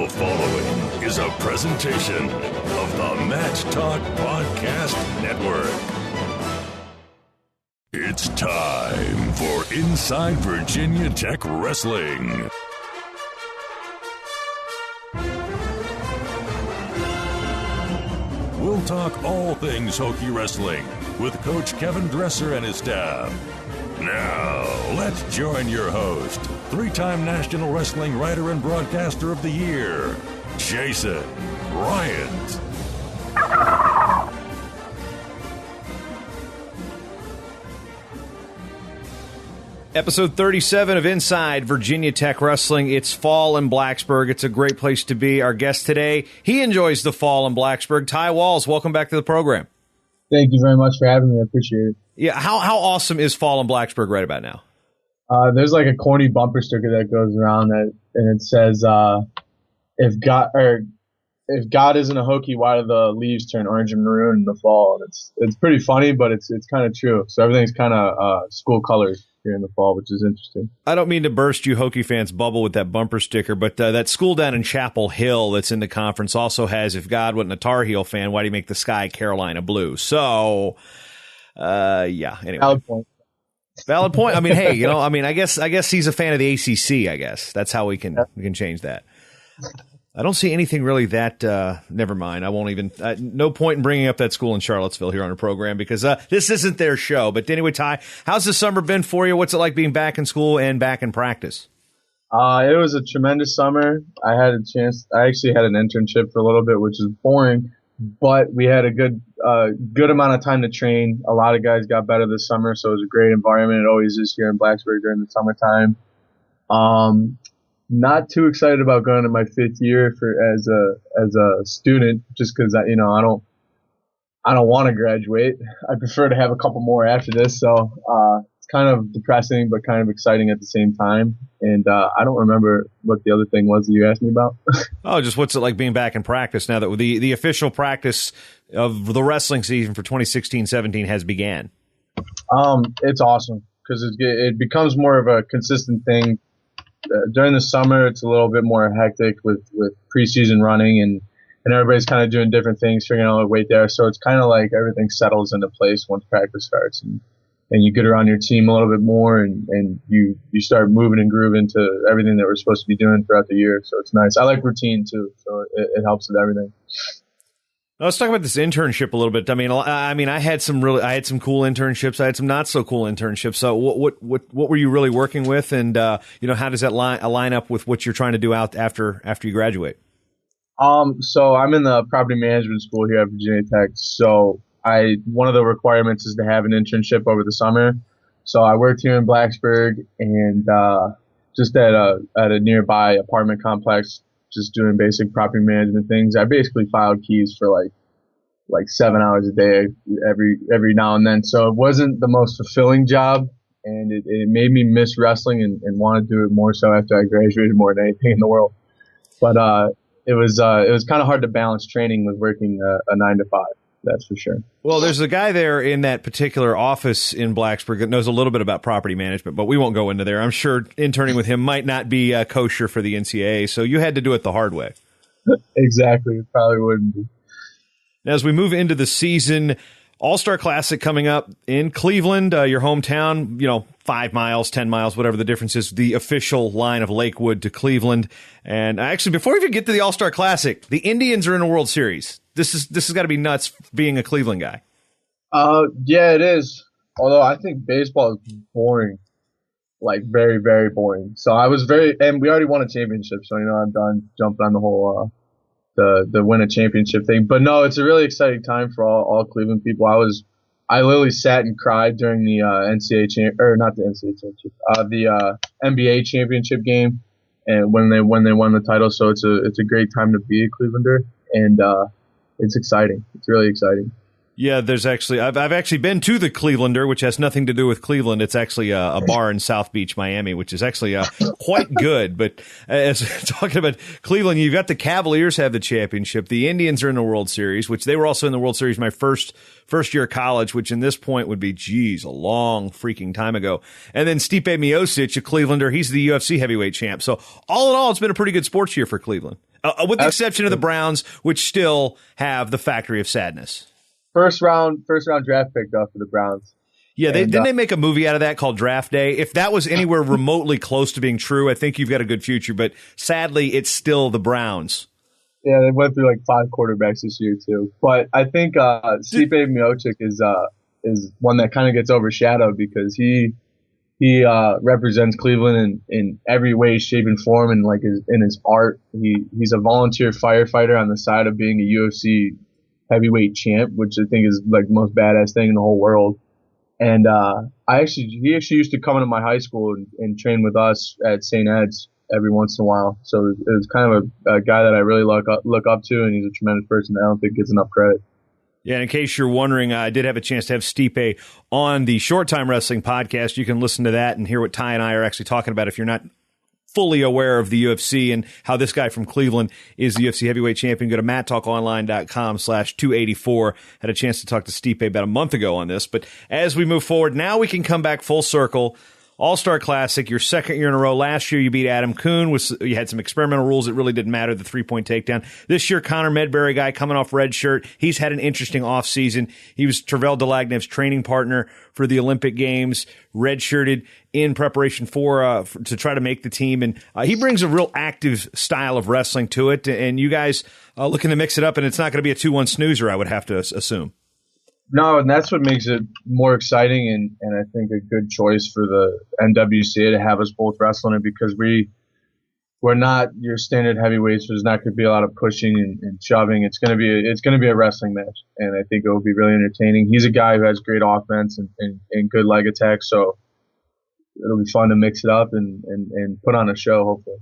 The following is a presentation of the Match Talk Podcast Network. It's time for Inside Virginia Tech Wrestling. We'll talk all things Hokie wrestling with Coach Kevin Dresser and his staff. Now, let's join your host, three-time National Wrestling Writer and Broadcaster of the Year, Jason Bryant. Episode 37 of Inside Virginia Tech Wrestling. It's fall in Blacksburg. It's a great place to be. Our guest today, he enjoys the fall in Blacksburg. Ty Walz, welcome back to the program. Thank you very much for having me. I appreciate it. Yeah, how awesome is fall in Blacksburg right about now? There's like a corny bumper sticker that goes around that, and it says, "If God isn't a Hokie, why do the leaves turn orange and maroon in the fall?" And it's pretty funny, but it's kind of true. So everything's kind of school colors here in the fall, which is interesting. I don't mean to burst you Hokie fans' bubble with that bumper sticker, but that school down in Chapel Hill that's in the conference also has, "If God wasn't a Tar Heel fan, why do you make the sky Carolina blue?" So, yeah. Anyway, valid point. I mean, hey, I guess he's a fan of the ACC. I guess that's how we can change that. I don't see anything really that. Never mind. I won't even. No point in bringing up that school in Charlottesville here on a program because this isn't their show. But anyway, Ty, how's the summer been for you? What's it like being back in school and back in practice? It was a tremendous summer. I actually had an internship for a little bit, which is boring, but we had a good amount of time to train. A lot of guys got better this summer, so it was a great environment. It always is here in Blacksburg during the summertime. Not too excited about going to my fifth year as a student, just because I don't want to graduate. I prefer to have a couple more after this, so it's kind of depressing but kind of exciting at the same time. And I don't remember what the other thing was that you asked me about. Oh, just what's it like being back in practice now that the official practice of the wrestling season for 2016-17 has began? It's awesome because it becomes more of a consistent thing. During the summer, it's a little bit more hectic with preseason running and everybody's kind of doing different things, figuring out their weight there. So it's kind of like everything settles into place once practice starts and you get around your team a little bit more and you start moving and grooving to everything that we're supposed to be doing throughout the year. So it's nice. I like routine too, so it helps with everything. Let's talk about this internship a little bit. I mean, I had some cool internships. I had some not so cool internships. So what were you really working with? And, how does that line up with what you're trying to do out after you graduate? So I'm in the property management school here at Virginia Tech. So one of the requirements is to have an internship over the summer. So I worked here in Blacksburg and, just at a nearby apartment complex, just doing basic property management things. I basically filed keys for like 7 hours a day every now and then. So it wasn't the most fulfilling job, and it made me miss wrestling and want to do it more so after I graduated more than anything in the world. But it was kind of hard to balance training with working a 9 to 5. That's for sure. Well, there's a guy there in that particular office in Blacksburg that knows a little bit about property management, but we won't go into there. I'm sure interning with him might not be kosher for the NCAA, so you had to do it the hard way. Exactly. It probably wouldn't be. Now, as we move into the season, All-Star Classic coming up in Cleveland, your hometown, 5 miles, 10 miles, whatever the difference is, the official line of Lakewood to Cleveland. And actually, before we even get to the All-Star Classic, the Indians are in a World Series. This has got to be nuts being a Cleveland guy. Yeah, it is. Although I think baseball is boring, like very, very boring. So and we already won a championship. So, I'm done jumping on the whole, the win a championship thing. But no, it's a really exciting time for all Cleveland people. I literally sat and cried during the the NBA championship game, and when they won the title. So it's a great time to be a Clevelander, and it's exciting. It's really exciting. Yeah, there's actually I've actually been to the Clevelander, which has nothing to do with Cleveland. It's actually a bar in South Beach, Miami, which is actually quite good. But as talking about Cleveland, you've got the Cavaliers have the championship. The Indians are in the World Series, which they were also in the World Series my first year of college, which in this point would be, a long freaking time ago. And then Stipe Miocic, a Clevelander, he's the UFC heavyweight champ. So all in all, it's been a pretty good sports year for Cleveland, with the exception of the Browns, which still have the Factory of Sadness. First round draft pick though for the Browns. Yeah, didn't they make a movie out of that called Draft Day? If that was anywhere remotely close to being true, I think you've got a good future. But sadly, it's still the Browns. Yeah, they went through like 5 quarterbacks this year too. But I think Stipe Miocic is one that kind of gets overshadowed because he represents Cleveland in every way, shape, and form, and like in his art. He's a volunteer firefighter on the side of being a UFC heavyweight champ, which I think is like the most badass thing in the whole world. And he actually used to come into my high school and train with us at St. Ed's every once in a while. So it was kind of a guy that I really look up to, and he's a tremendous person that I don't think gets enough credit. Yeah, and in case you're wondering, I did have a chance to have Stipe on the Short Time Wrestling podcast. You can listen to that and hear what Ty and I are actually talking about if you're not fully aware of the UFC and how this guy from Cleveland is the UFC heavyweight champion. Go to MattTalkOnline.com/284. Had a chance to talk to Stipe about a month ago on this. But as we move forward, now we can come back full circle. All-Star Classic, your second year in a row. Last year, you beat Adam Kuhn. You had some experimental rules that really didn't matter, the three-point takedown. This year, Connor Medbury, guy coming off red shirt. He's had an interesting offseason. He was Tervel Delagnev's training partner for the Olympic Games, red-shirted in preparation to try to make the team. And he brings a real active style of wrestling to it. And you guys looking to mix it up, and it's not going to be a 2-1 snoozer, I would have to assume. No, and that's what makes it more exciting and I think a good choice for the NWCA to have us both wrestling it, because we're not your standard heavyweights. There's not going to be a lot of pushing and shoving. It's going to be a wrestling match, and I think it will be really entertaining. He's a guy who has great offense and good leg attack, so it'll be fun to mix it up and put on a show, hopefully.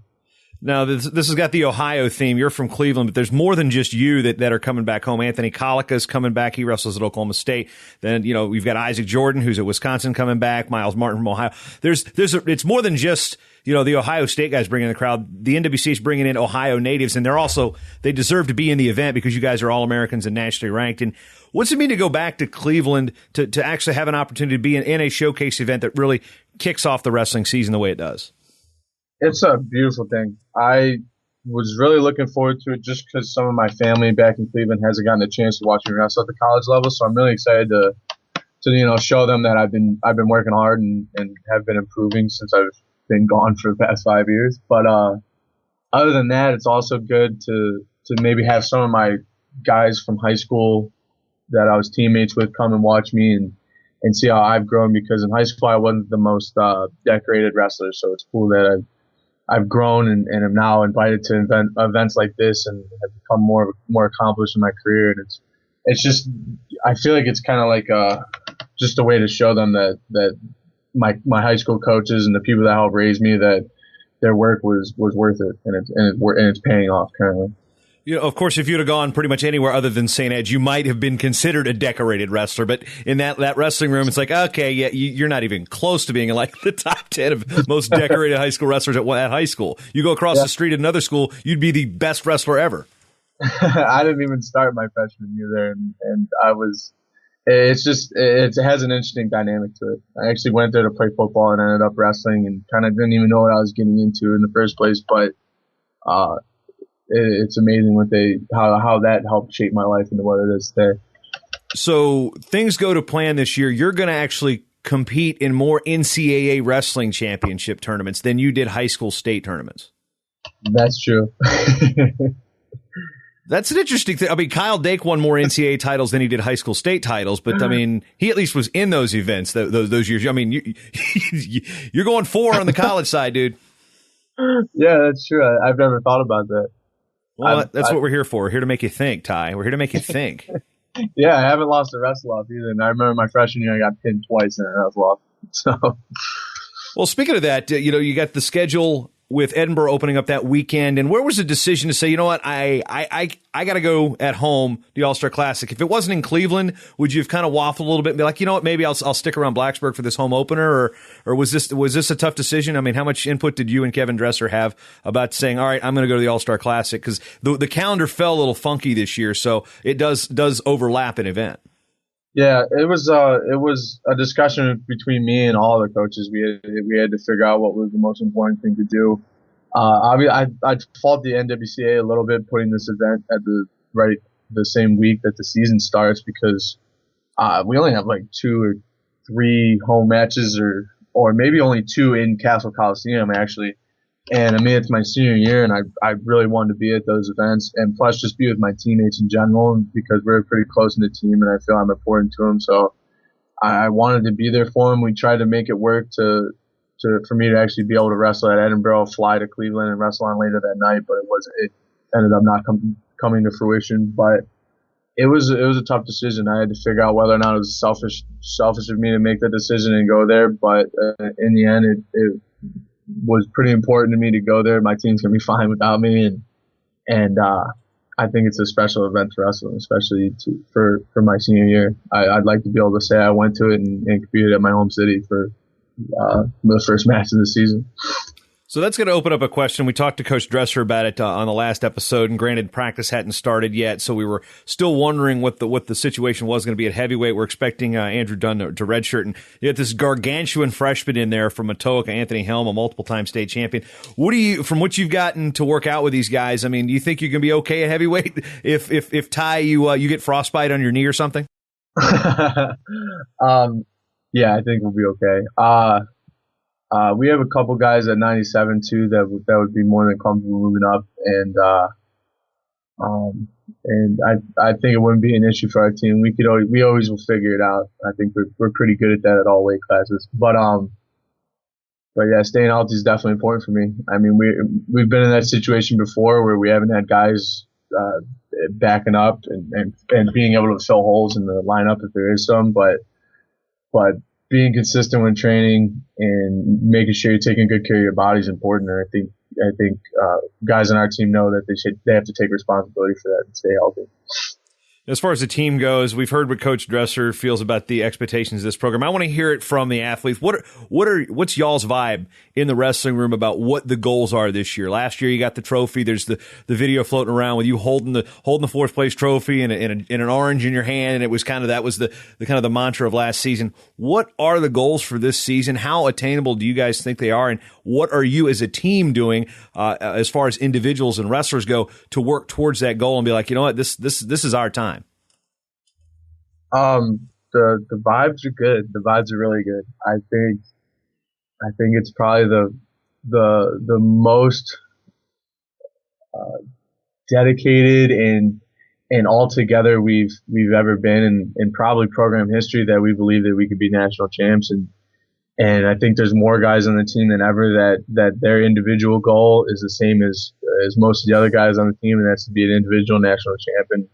Now, this has got the Ohio theme. You're from Cleveland, but there's more than just you that are coming back home. Anthony Colica's coming back. He wrestles at Oklahoma State. Then, we've got Isaac Jordan, who's at Wisconsin, coming back. Miles Martin from Ohio. It's more than just, the Ohio State guys bringing in the crowd. The NWCA is bringing in Ohio natives, and they deserve to be in the event because you guys are All-Americans and nationally ranked. And what's it mean to go back to Cleveland to actually have an opportunity to be in a showcase event that really kicks off the wrestling season the way it does? It's a beautiful thing. I was really looking forward to it just because some of my family back in Cleveland hasn't gotten a chance to watch me wrestle at the college level. So I'm really excited to show them that I've been working hard and have been improving since I've been gone for the past 5 years. But other than that, it's also good to maybe have some of my guys from high school that I was teammates with come and watch me and see how I've grown, because in high school I wasn't the most decorated wrestler. So it's cool that I've grown and am now invited to events like this and have become more accomplished in my career. And it's just, I feel like it's kind of like just a way to show them that my high school coaches and the people that helped raise me, that their work was worth it, and it's paying off currently. Of course, if you'd have gone pretty much anywhere other than St. Ed's, you might have been considered a decorated wrestler. But in that wrestling room, it's like, okay, yeah, you're not even close to being in like the top 10 of most decorated high school wrestlers at high school. You go across the street at another school, you'd be the best wrestler ever. I didn't even start my freshman year there, and I was. It has an interesting dynamic to it. I actually went there to play football and ended up wrestling, and kind of didn't even know what I was getting into in the first place, but. It's amazing how that helped shape my life into what it is today. So things go to plan this year. You're going to actually compete in more NCAA wrestling championship tournaments than you did high school state tournaments. That's true. That's an interesting thing. I mean, Kyle Dake won more NCAA titles than he did high school state titles, but I mean, he at least was in those events those years. I mean, you're going 4 on the college side, dude. Yeah, that's true. I've never thought about that. Well, that's what we're here for. We're here to make you think, Ty. We're here to make you think. Yeah, I haven't lost a wrestle off either. And I remember my freshman year, I got pinned twice in a wrestle off. So, well, speaking of that, you got the schedule with Edinburgh opening up that weekend, and where was the decision to say, you know what, I got to go at home, the All-Star Classic? If it wasn't in Cleveland, would you have kind of waffled a little bit and be like, you know what, maybe I'll stick around Blacksburg for this home opener, or was this a tough decision? I mean, how much input did you and Kevin Dresser have about saying, all right, I'm going to go to the All-Star Classic? Because the calendar fell a little funky this year, so it does overlap an event. Yeah, it was a discussion between me and all the coaches. We had to figure out what was the most important thing to do. I fault the NWCA a little bit putting this event at the same week that the season starts, because we only have like 2 or 3 home matches, or maybe only 2 in Castle Coliseum actually. And I mean, it's my senior year, and I really wanted to be at those events, and plus just be with my teammates in general, because we're pretty close in the team, and I feel I'm important to them. So I wanted to be there for them. We tried to make it work for me to actually be able to wrestle at Edinburgh, fly to Cleveland, and wrestle on later that night. But it ended up not coming to fruition. But it was a tough decision. I had to figure out whether or not it was selfish of me to make the decision and go there. But in the end, it was pretty important to me to go there. My team's gonna be fine without me, and I think it's a special event for wrestling, especially for my senior year. I'd like to be able to say I went to it and competed at my home city for the first match of the season. So that's going to open up a question. We talked to Coach Dresser about it on the last episode, and granted, practice hadn't started yet, so we were still wondering what the situation was going to be at heavyweight. We're expecting Andrew Dunn to redshirt, and you had this gargantuan freshman in there from Atoka, Anthony Helm, a multiple-time state champion. From what you've gotten to work out with these guys, I mean, do you think you can be okay at heavyweight if Ty, you get frostbite on your knee or something? Yeah, I think we'll be okay. We have a couple guys at 97 too that would be more than comfortable moving up, and I think it wouldn't be an issue for our team. We always will figure it out. I think we're pretty good at that at all weight classes. But yeah, staying healthy is definitely important for me. I mean, we've been in that situation before where we haven't had guys backing up and being able to fill holes in the lineup if there is some, but being consistent when training and making sure you're taking good care of your body is important. And I think guys on our team know that they have to take responsibility for that and stay healthy. As far as the team goes, we've heard what Coach Dresser feels about the expectations of this program. I want to hear it from the athletes. What's y'all's vibe in the wrestling room about what the goals are this year? Last year you got the trophy. There's the video floating around with you holding the 4th place trophy and an orange in your hand, and it was that was the kind of the mantra of last season. What are the goals for this season? How attainable do you guys think they are, and what are you as a team doing as far as individuals and wrestlers go to work towards that goal and be like, you know what, this is our time? The vibes are good. The vibes are really good. I think it's probably the most dedicated and all together we've ever been in probably program history, that we believe that we could be national champs, and I think there's more guys on the team than ever that their individual goal is the same as most of the other guys on the team, and that's to be an individual national champion.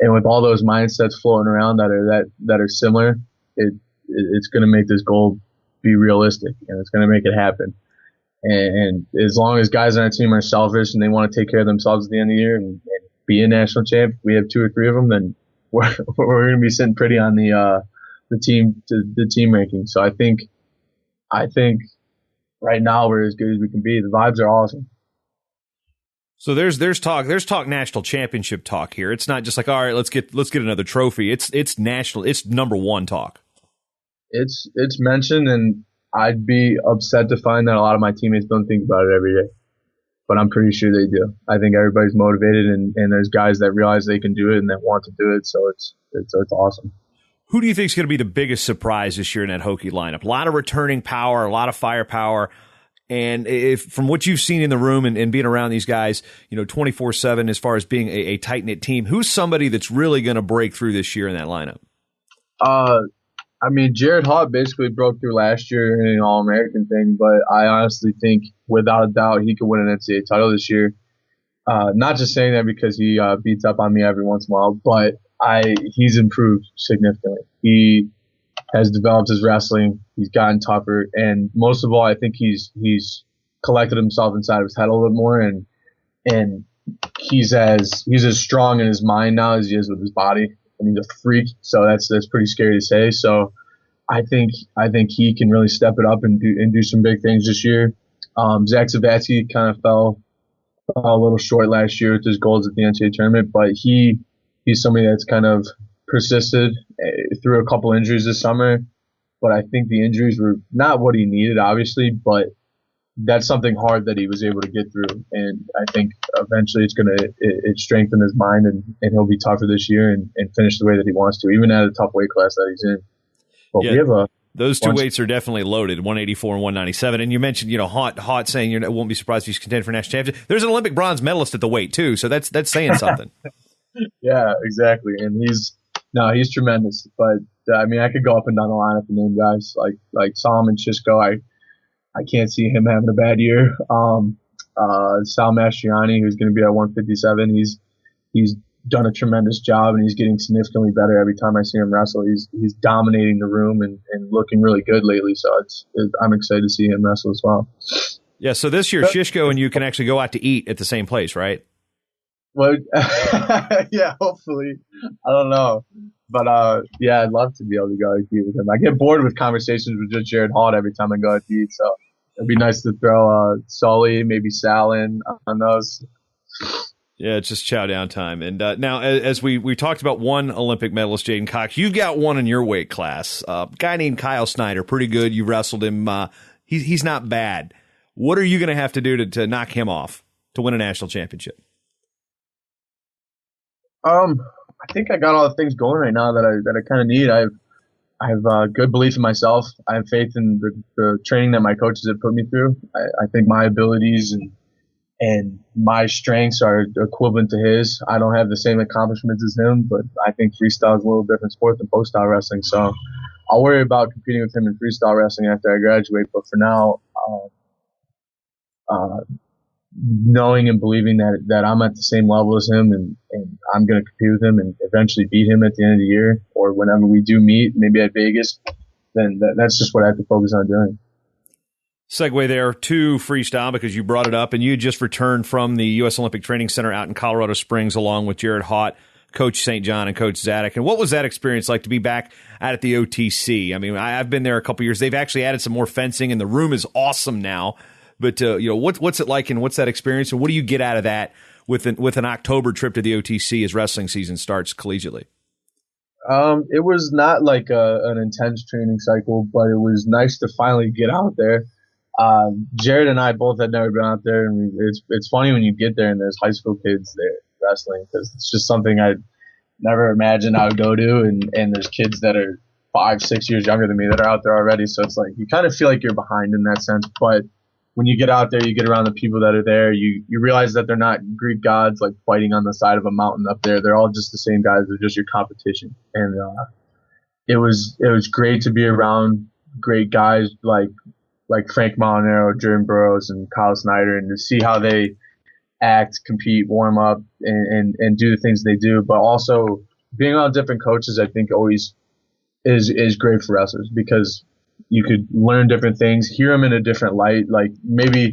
And with all those mindsets floating around that are similar, it's going to make this goal be realistic, and it's going to make it happen. And as long as guys on our team are selfish and they want to take care of themselves at the end of the year and be a national champ, we have 2 or 3 of them, then we're going to be sitting pretty on the team ranking. So I think right now we're as good as we can be. The vibes are awesome. So there's talk national championship talk here. It's not just like, all right, let's get another trophy. It's national. It's number 1 talk. It's mentioned, and I'd be upset to find that a lot of my teammates don't think about it every day, but I'm pretty sure they do. I think everybody's motivated, and there's guys that realize they can do it and that want to do it. So it's awesome. Who do you think is going to be the biggest surprise this year in that Hokie lineup? A lot of returning power, a lot of firepower. And from what you've seen in the room and being around these guys, 24/7, as far as being a tight-knit team, who's somebody that's really going to break through this year in that lineup? I mean, Jared Haught basically broke through last year in an All-American thing, but I honestly think, without a doubt, he could win an NCAA title this year. Not just saying that because he beats up on me every once in a while, but he's improved significantly. He has developed his wrestling. He's gotten tougher, and most of all, I think he's collected himself inside of his head a little bit more, and he's as strong in his mind now as he is with his body, and he's a freak. So that's pretty scary to say. So I think he can really step it up and do some big things this year. Zach Savatsky kind of fell a little short last year with his goals at the NCAA tournament, but he's somebody that's kind of persisted through a couple injuries this summer. But I think the injuries were not what he needed, obviously, but that's something hard that he was able to get through. And I think eventually it's going to strengthen his mind, and he'll be tougher this year and finish the way that he wants to, even at a tough weight class that he's in. But we have those two weights are definitely loaded, 184 and 197. And you mentioned, Haught saying you won't be surprised if he's contending for national championship. There's an Olympic bronze medalist at the weight too, so that's saying something. Yeah, exactly. And he's tremendous. But I mean, I could go up and down the lineup and name guys like Solomon Chisco. I can't see him having a bad year. Sal Mastriani, who's going to be at 157, he's done a tremendous job, and he's getting significantly better every time I see him wrestle. He's dominating the room and looking really good lately. So I'm excited to see him wrestle as well. Yeah. So this year, Shishko and you can actually go out to eat at the same place, right? Well, yeah, hopefully. I don't know. But, yeah, I'd love to be able to go out to eat with him. I get bored with conversations with just Jared Hall every time I go out to eat. So it'd be nice to throw Sully, maybe Sal in on those. Yeah, it's just chow down time. And now, as we talked about one Olympic medalist, Jaden Cox, you've got one in your weight class. A guy named Kyle Snyder, pretty good. You wrestled him. He's not bad. What are you going to have to do to knock him off to win a national championship? I think I got all the things going right now that I kind of need. I have good belief in myself. I have faith in the training that my coaches have put me through. I think my abilities and my strengths are equivalent to his. I don't have the same accomplishments as him, but I think freestyle is a little different sport than post-style wrestling. So I'll worry about competing with him in freestyle wrestling after I graduate. But for now, knowing and believing that I'm at the same level as him and I'm going to compete with him and eventually beat him at the end of the year or whenever we do meet, maybe at Vegas, then that's just what I have to focus on doing. Segue there to freestyle because you brought it up, and you just returned from the U.S. Olympic Training Center out in Colorado Springs along with Jared Haught, Coach St. John, and Coach Zadok. And what was that experience like to be back out at the OTC? I mean, I've been there a couple years. They've actually added some more fencing, and the room is awesome now. But what's it like, and what's that experience, and what do you get out of that with an October trip to the OTC as wrestling season starts collegiately? It was not like an intense training cycle, but it was nice to finally get out there. Jared and I both had never been out there, and it's funny when you get there and there's high school kids there wrestling because it's just something I never imagined I would go to, and there's kids that are 5-6 years younger than me that are out there already, so it's like you kind of feel like you're behind in that sense. But when you get out there, you get around the people that are there, you realize that they're not Greek gods like fighting on the side of a mountain up there. They're all just the same guys. They're just your competition, and it was great to be around great guys like Frank Molinaro, Jordan Burroughs, and Kyle Snyder, and to see how they act, compete, warm up, and do the things they do. But also being around different coaches, I think always is great for wrestlers because you could learn different things, hear them in a different light. Like maybe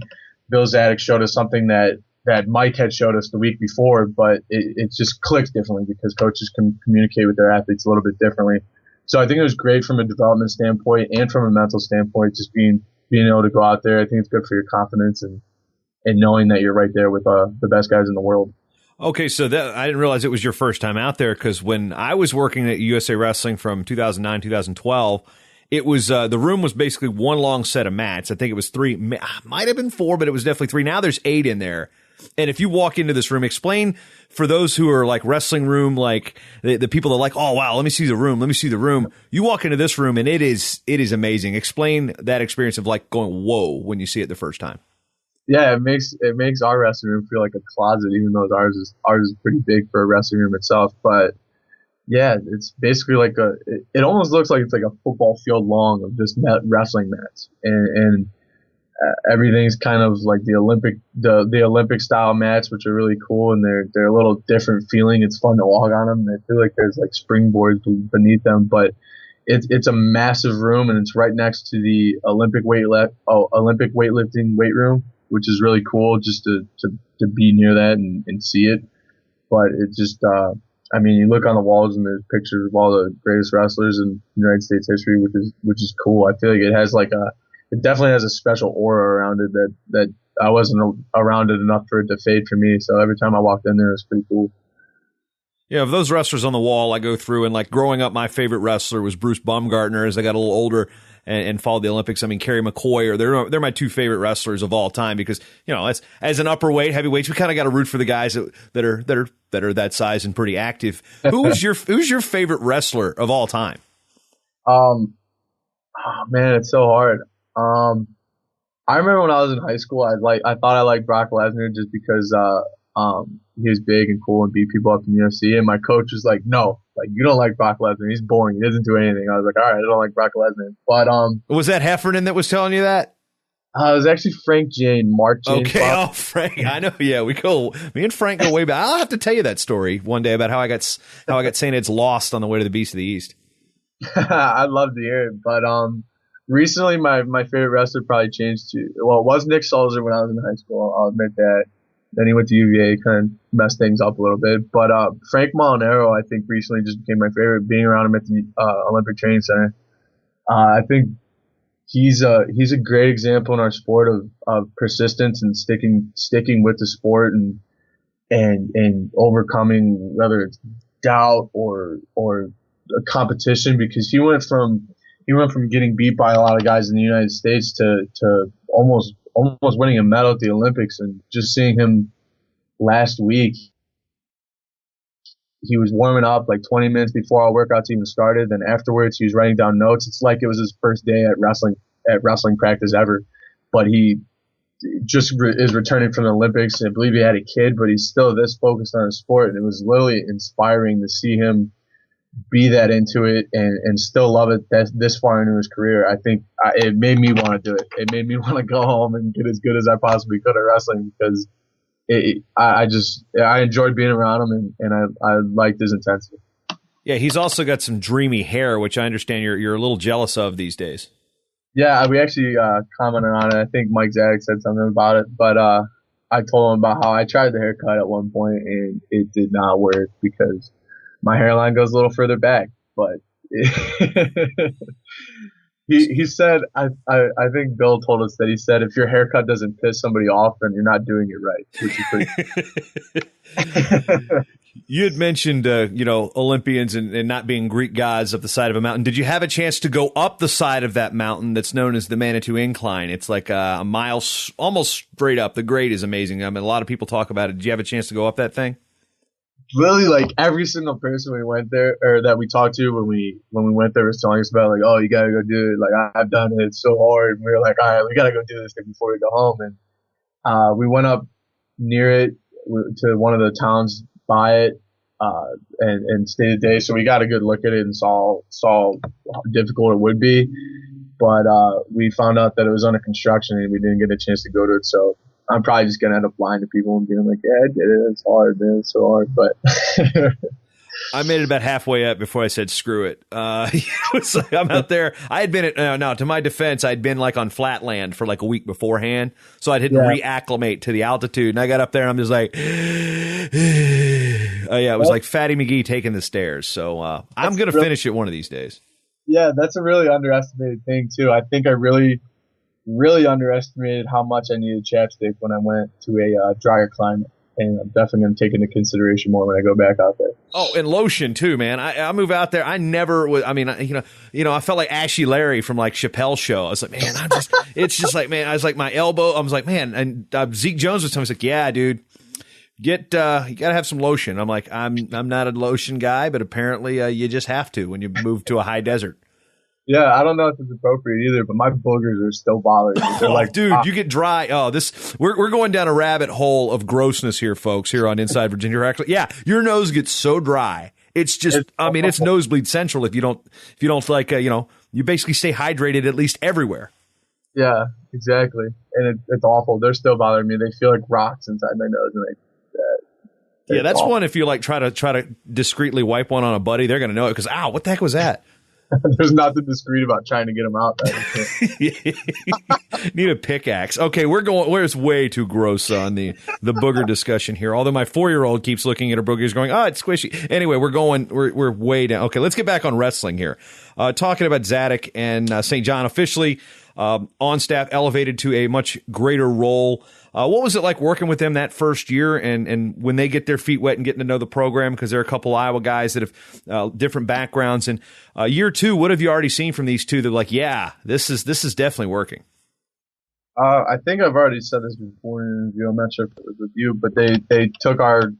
Bill Zadok showed us something that Mike had showed us the week before, but it just clicks differently because coaches can communicate with their athletes a little bit differently. So I think it was great from a development standpoint and from a mental standpoint, just being able to go out there. I think it's good for your confidence and knowing that you're right there with the best guys in the world. Okay, so I didn't realize it was your first time out there because when I was working at USA Wrestling from 2009, 2012, it was the room was basically one long set of mats. I think it was 3, might have been 4, but it was definitely 3. Now there's 8 in there. And if you walk into this room, explain for those who are like wrestling room, like the people that are like, oh, wow, let me see the room. You walk into this room and it is amazing. Explain that experience of like going, whoa, when you see it the first time. Yeah, it makes our wrestling room feel like a closet, even though ours is pretty big for a wrestling room itself. But yeah, it's basically like it almost looks like it's like a football field long of just wrestling mats, and everything's kind of like the Olympic style mats, which are really cool, and they're a little different feeling. It's fun to walk on them. I feel like there's like springboards beneath them, but it's a massive room, and it's right next to the Olympic weightlifting weight room. which is really cool just to be near that and see it. But it just, I mean, you look on the walls and there's pictures of all the greatest wrestlers in United States history, which is cool. I feel like it definitely has a special aura around it that I wasn't around it enough for it to fade for me. So every time I walked in there, it was pretty cool. Yeah, of those wrestlers on the wall, I go through, and like growing up, my favorite wrestler was Bruce Baumgartner. As I got a little older and followed the Olympics, I mean, Kerry McCoy, they're my two favorite wrestlers of all time because, you know, as an upperweight, heavyweights, we kind of got to root for the guys that are that size and pretty active. Who's your favorite wrestler of all time? Oh man, it's so hard. I remember when I was in high school, I thought I liked Brock Lesnar just because he was big and cool and beat people up in the UFC. And my coach was like, "No, like you don't like Brock Lesnar. He's boring. He doesn't do anything." I was like, "All right, I don't like Brock Lesnar." But was that Heffernan that was telling you that? It was actually Frank Jane, Mark Jane. Okay, Frank. I know. Yeah, me and Frank go way back. I'll have to tell you that story one day about how I got St. Ed's lost on the way to the Beast of the East. I'd love to hear it, but recently my favorite wrestler probably changed to, well, it was Nick Sulzer when I was in high school. I'll admit that. Then he went to UVA, kind of messed things up a little bit. But Frank Molinaro, I think, recently just became my favorite. Being around him at the Olympic Training Center, I think he's a great example in our sport of persistence and sticking with the sport and overcoming whether it's doubt or a competition, because he went from getting beat by a lot of guys in the United States to almost winning a medal at the Olympics. And just seeing him last week, he was warming up like 20 minutes before our workouts even started. Then afterwards, he was writing down notes. It's like it was his first day at wrestling practice ever. But he just is returning from the Olympics. I believe he had a kid, but he's still this focused on his sport. And it was literally inspiring to see him be that into it and still love it this far into his career. I think it made me want to do it. It made me want to go home and get as good as I possibly could at wrestling, because I enjoyed being around him and I liked his intensity. Yeah, he's also got some dreamy hair, which I understand you're a little jealous of these days. Yeah, we actually commented on it. I think Mike Zadig said something about it, but I told him about how I tried the haircut at one point and it did not work because my hairline goes a little further back. But he said, I think Bill told us that he said, if your haircut doesn't piss somebody off, then you're not doing it right, which is pretty. You had mentioned, Olympians and not being Greek gods up the side of a mountain. Did you have a chance to go up the side of that mountain that's known as the Manitou Incline? It's like a mile, almost straight up. The grade is amazing. I mean, a lot of people talk about it. Did you have a chance to go up that thing? Really, like every single person we went there or that we talked to when we went there was telling us about, like, oh, you gotta go do it. Like, I've done it. It's so hard. And we were like, all right, we gotta go do this thing before we go home. And we went up near it to one of the towns by it and stayed a day. So we got a good look at it and saw how difficult it would be. But we found out that it was under construction and we didn't get a chance to go to it. So I'm probably just going to end up lying to people and being like, yeah, I did it. It's hard, man. It's so hard. But I made it about halfway up before I said, screw it. It was like, I'm out there. I had been to my defense, I'd been like on flat land for like a week beforehand. So I didn't reacclimate to the altitude. And I got up there and I'm just like, it was like Fatty McGee taking the stairs. So I'm going to finish it one of these days. Yeah, that's a really underestimated thing too. I think I really underestimated how much I needed chapstick when I went to a drier climate, and I'm definitely going to take into consideration more when I go back out there. Oh, and lotion too, man. I move out there. I never was. I mean, I felt like Ashy Larry from like Chappelle's show. I was like, man, it's just like, man, I was like my elbow. I was like, man, and Zeke Jones was telling me, he's like, yeah, dude, you gotta have some lotion. I'm like, I'm not a lotion guy, but apparently you just have to when you move to a high desert. Yeah, I don't know if it's appropriate either, but my boogers are still bothering me. They're like, dude, you get dry. Oh, we're going down a rabbit hole of grossness here, folks, here on Inside Virginia. Actually, yeah, your nose gets so dry. It's just, it's nosebleed central if you don't like, you basically stay hydrated at least everywhere. Yeah, exactly. And it's awful. They're still bothering me. They feel like rocks inside my nose. And that's awful. One if you like try to discreetly wipe one on a buddy, they're going to know it because, ow, what the heck was that? There's nothing discreet about trying to get them out. Need a pickaxe. Okay, we're way too gross on the booger discussion here. Although my 4-year-old keeps looking at her boogers going, oh, it's squishy. Anyway, we're way down. Okay, let's get back on wrestling here. Talking about Zadok and St. John officially on staff, elevated to a much greater role. What was it like working with them that first year and when they get their feet wet and getting to know the program? Because there are a couple Iowa guys that have different backgrounds. And year 2, what have you already seen from these two that are like, yeah, this is definitely working? I think I've already said this before in an interview. I'm not sure if it was with you, but they took our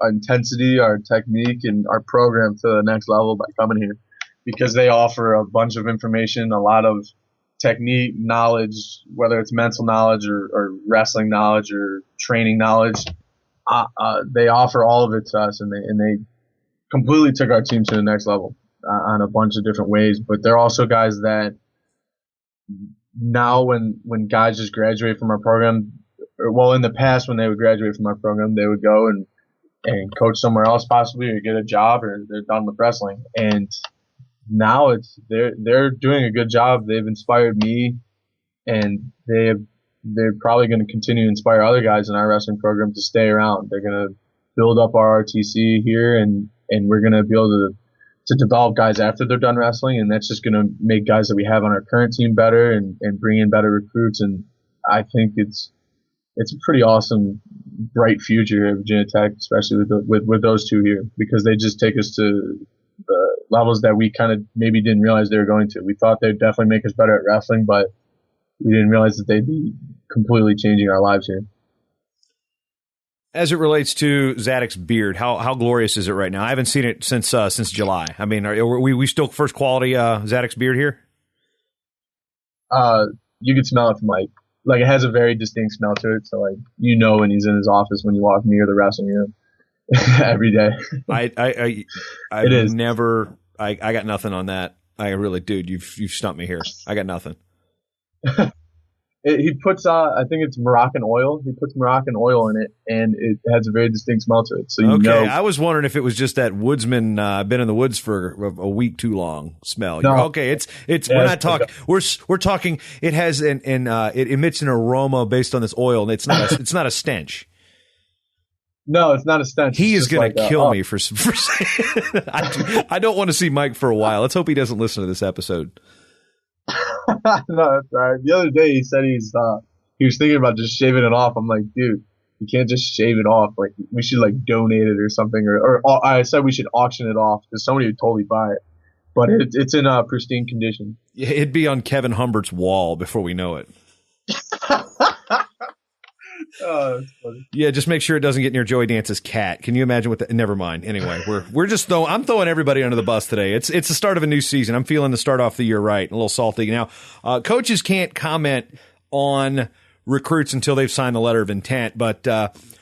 intensity, our technique, and our program to the next level by coming here because they offer a bunch of information, a lot of technique, knowledge, whether it's mental knowledge or wrestling knowledge or training knowledge. They offer all of it to us, and they completely took our team to the next level on a bunch of different ways. But they're also guys that now when guys just graduate from our program, well, in the past when they would graduate from our program, they would go and coach somewhere else possibly or get a job or they're done with wrestling. And now they're doing a good job. They've inspired me, and they're probably going to continue to inspire other guys in our wrestling program to stay around. They're going to build up our RTC here, and we're going to be able to develop guys after they're done wrestling, and that's just going to make guys that we have on our current team better and bring in better recruits. And I think it's a pretty awesome, bright future at Virginia Tech, especially with those two here, because they just take us to the levels that we kind of maybe didn't realize they were going to. We thought they'd definitely make us better at wrestling, but we didn't realize that they'd be completely changing our lives here. As it relates to Zadok's beard, how glorious is it right now? I haven't seen it since July. I mean, are we still first quality Zadok's beard here? You can smell it from like it has a very distinct smell to it. So when he's in his office when you walk near the wrestling room. Every day. I got nothing on that. I really, dude, you've stumped me here. I got nothing. He puts I think it's Moroccan oil. He puts Moroccan oil in it, and it has a very distinct smell to it. So I was wondering if it was just that woodsman been in the woods for a week too long smell. No. Okay, it's we're not talking. We're talking. It has it emits an aroma based on this oil, and it's not a stench. No, it's not a stench. He is going to kill me for saying I don't want to see Mike for a while. Let's hope he doesn't listen to this episode. No, that's all right. The other day he said he was thinking about just shaving it off. I'm like, dude, you can't just shave it off. Like, we should donate it or something. Or I said we should auction it off because somebody would totally buy it. But it's in pristine condition. Yeah, it'd be on Kevin Humbert's wall before we know it. Oh, that's funny. Yeah, just make sure it doesn't get near Joey Dance's cat. Can you imagine what? Never mind. Anyway, we're just I'm throwing everybody under the bus today. It's the start of a new season. I'm feeling the start off the year right. A little salty now. Coaches can't comment on recruits until they've signed the letter of intent, but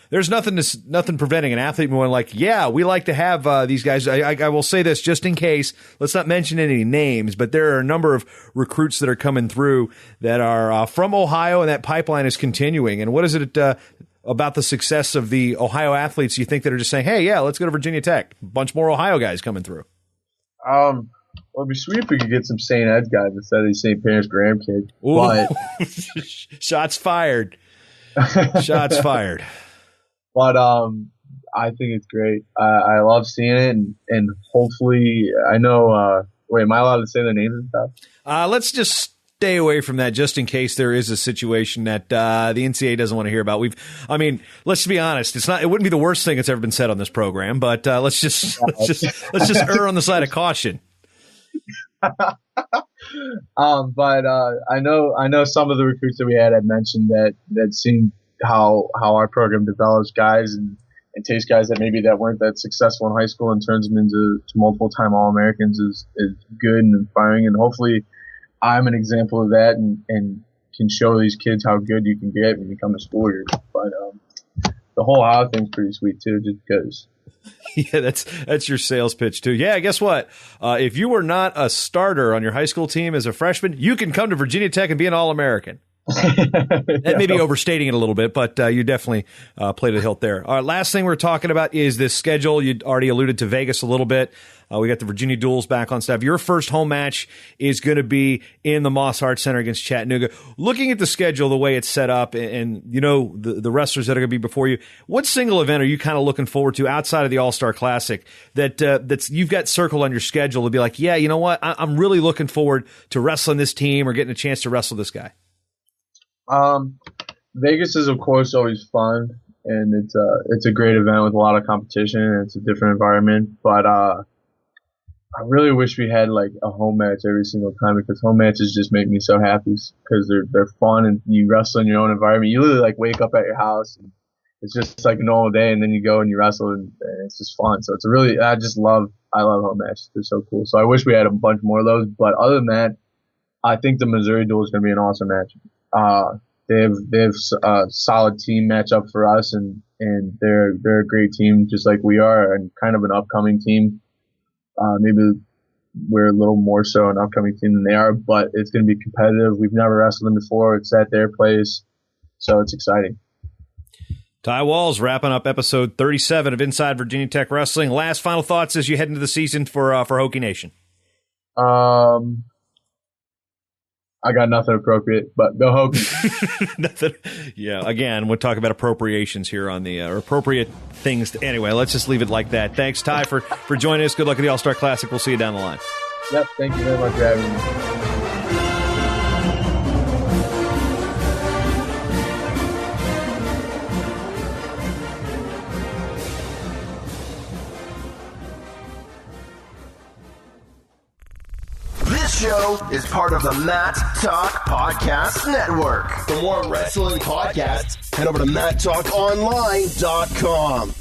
there's nothing preventing an athlete from going yeah, we like to have these guys. I will say this just in case. Let's not mention any names, but there are a number of recruits that are coming through that are from Ohio, and that pipeline is continuing. And what is it about the success of the Ohio athletes you think that are just saying, hey, yeah, let's go to Virginia Tech? A bunch more Ohio guys coming through. Well, it'd be sweet if we could get some St. Ed guys instead of these St. Parents grandkids. But shots fired. Shots fired. But I think it's great. I love seeing it, and hopefully, I know. Wait, am I allowed to say the names and stuff? Let's just stay away from that, just in case there is a situation that the NCAA doesn't want to hear about. Let's be honest. It wouldn't be the worst thing that's ever been said on this program, but let's just err on the side of caution. But I know some of the recruits that we had mentioned that seen how our program develops guys and takes guys that maybe that weren't that successful in high school and turns them into multiple time All-Americans is good and inspiring. And hopefully I'm an example of that and can show these kids how good you can get when you come to school here. But the whole Ohio thing's pretty sweet too, just because. Yeah, that's your sales pitch too. Yeah, guess what? If you were not a starter on your high school team as a freshman, you can come to Virginia Tech and be an All-American. That may be overstating it a little bit, but you definitely played a hilt there. All right, last thing we're talking about is this schedule. You already alluded to Vegas a little bit. We got the Virginia Duels back on staff. Your first home match is going to be in the Moss Hart Center against Chattanooga. Looking at the schedule, the way it's set up, and you know the wrestlers that are going to be before you, what single event are you kind of looking forward to outside of the All-Star Classic that's you've got circled on your schedule to be like, yeah, you know what, I'm really looking forward to wrestling this team or getting a chance to wrestle this guy? Vegas is of course always fun, and it's a great event with a lot of competition, and it's a different environment. But I really wish we had like a home match every single time, because home matches just make me so happy because they're fun and you wrestle in your own environment. You literally like wake up at your house and it's just like a normal day, and then you go and you wrestle and it's just fun. So I love home matches. They're so cool. So I wish we had a bunch more of those. But other than that, I think the Missouri Duel is going to be an awesome match. They have a solid team matchup for us, and they're a great team just like we are, and kind of an upcoming team. Maybe we're a little more so an upcoming team than they are, but it's going to be competitive. We've never wrestled them before. It's at their place, so it's exciting. Ty Walz wrapping up episode 37 of Inside Virginia Tech Wrestling. Last final thoughts as you head into the season for Hokie Nation. I got nothing appropriate, but go Hokies. Nothing. Yeah, again, we'll talk about appropriations here on the appropriate things. Anyway, let's just leave it like that. Thanks, Ty, for joining us. Good luck at the All-Star Classic. We'll see you down the line. Yep, thank you very much for having me. This show is part of the Matt Talk Podcast Network. For more wrestling podcasts, head over to MattTalkOnline.com.